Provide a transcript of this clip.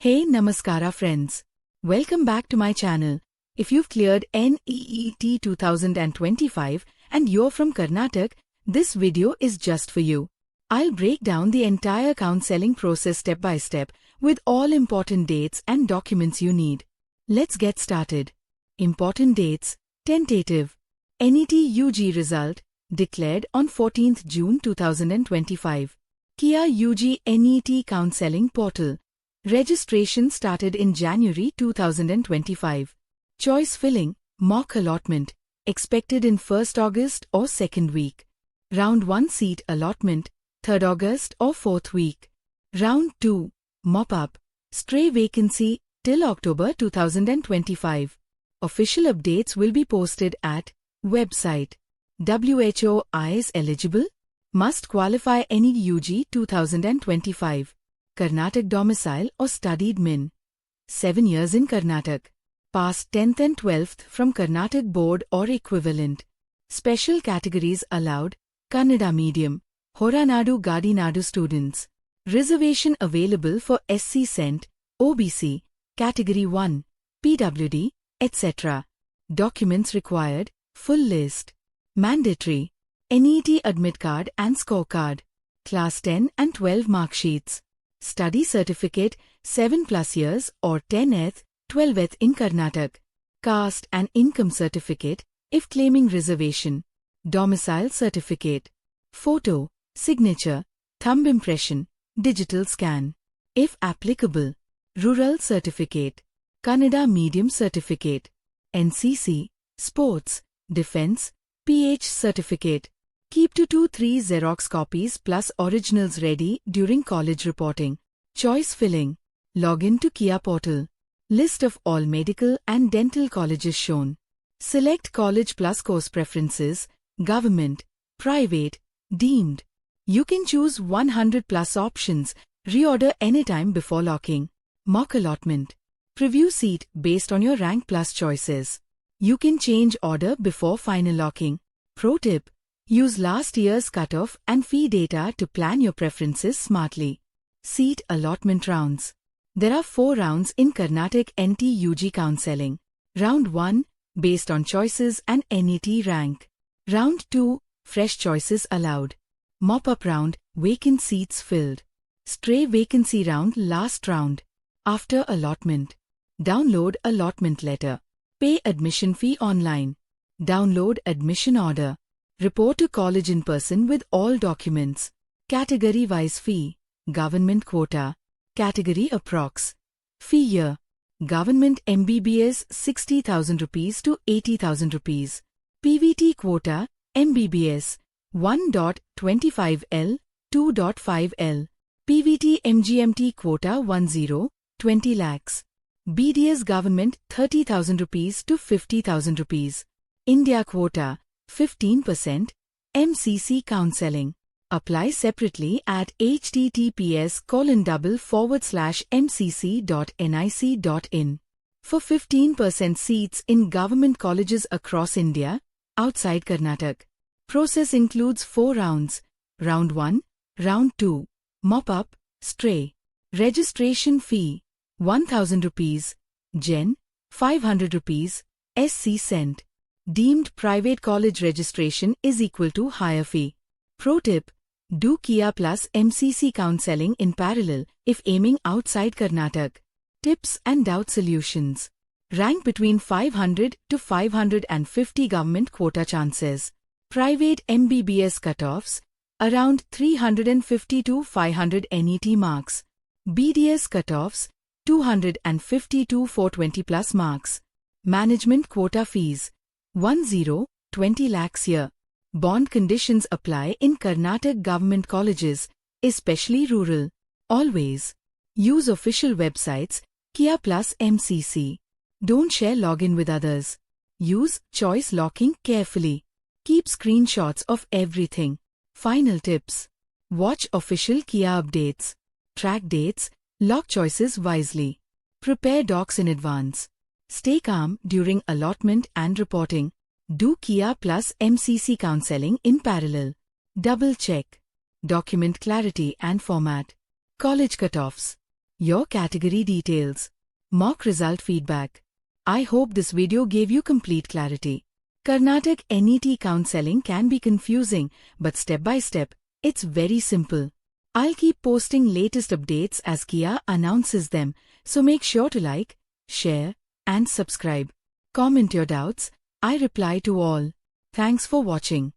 Hey Namaskara friends. Welcome back to my channel. If you've cleared NEET 2025 and you're from Karnataka, this video is just for you. I'll break down the entire counseling process step by step with all important dates and documents you need. Let's get started. Important dates. Tentative. NET UG result declared on 14th June 2025. KEA UGNEET counseling portal. Registration started in January 2025. Choice filling, mock allotment, expected in 1st August or 2nd week. Round 1 seat allotment, 3rd August or 4th week. Round 2, mop-up, stray vacancy till October 2025. Official updates will be posted at website. WHO is eligible? Must qualify any UG 2025. Karnataka domicile or studied min. 7 years in Karnataka. Passed 10th and 12th from Karnataka board or equivalent. Special categories allowed: Kannada medium, Horanadu Gadinadu students. Reservation available for SC Cent, OBC, Category 1, PWD, etc. Documents required: full list. Mandatory: NET admit card and scorecard. Class 10 and 12 mark sheets. Study certificate 7+ years or 10th, 12th in Karnataka. Caste and income certificate if claiming reservation. Domicile certificate. Photo, signature, thumb impression, digital scan. If applicable. Rural certificate. Kannada medium certificate. NCC, sports, defense, PH certificate. Keep 2-3 Xerox copies plus originals ready during college reporting. Choice filling. Login to KEA portal. List of all medical and dental colleges shown. Select college plus course preferences, government, private, deemed. You can choose 100+ options, reorder anytime before locking. Mock allotment. Preview seat based on your rank plus choices. You can change order before final locking. Pro tip. Use last year's cutoff and fee data to plan your preferences smartly. Seat allotment rounds. There are 4 rounds in Karnataka NT UG counseling. Round 1, based on choices and NET rank. Round 2, fresh choices allowed. Mop-up round, vacant seats filled. Stray vacancy round, last round. After allotment. Download allotment letter. Pay admission fee online. Download admission order. Report to college in person with all documents. Category-wise fee. Government quota. Category approx. Fee year. Government MBBS 60,000 rupees to 80,000 rupees. PVT quota, MBBS 1.25L, 2.5L. PVT MGMT quota 20 lakhs. BDS government 30,000 rupees to 50,000 rupees. India quota 15%, MCC counseling. Apply separately at https://mcc.nic.in. For 15% seats in government colleges across India, outside Karnataka. Process includes 4 rounds. Round 1, Round 2, mop-up, stray. Registration fee, 1,000 rupees. Gen, 500 rupees. SC Cent. Deemed private college registration is equal to higher fee. Pro tip. Do KEA plus MCC counseling in parallel if aiming outside Karnataka. Tips and doubt solutions. Rank between 500 to 550 government quota chances. Private MBBS cutoffs. Around 350 to 500 NET marks. BDS cutoffs. 250 to 420+ marks. Management quota fees. 20 lakhs year. Bond conditions apply in Karnataka government colleges, especially rural. Always use official websites, KEA plus MCC. Don't share login with others. Use choice locking carefully. Keep screenshots of everything. Final tips. Watch official KEA updates. Track dates, lock choices wisely. Prepare docs in advance. Stay calm during allotment and reporting. Do KEA plus MCC counseling in parallel. Double check. Document clarity and format. College cutoffs. your category details, mock result feedback. I hope this video gave you complete clarity. Karnataka NEET counseling can be confusing, but step by step, it's very simple. I'll keep posting latest updates as KEA announces them, so make sure to like, share, and subscribe. Comment your doubts. I reply to all. Thanks for watching.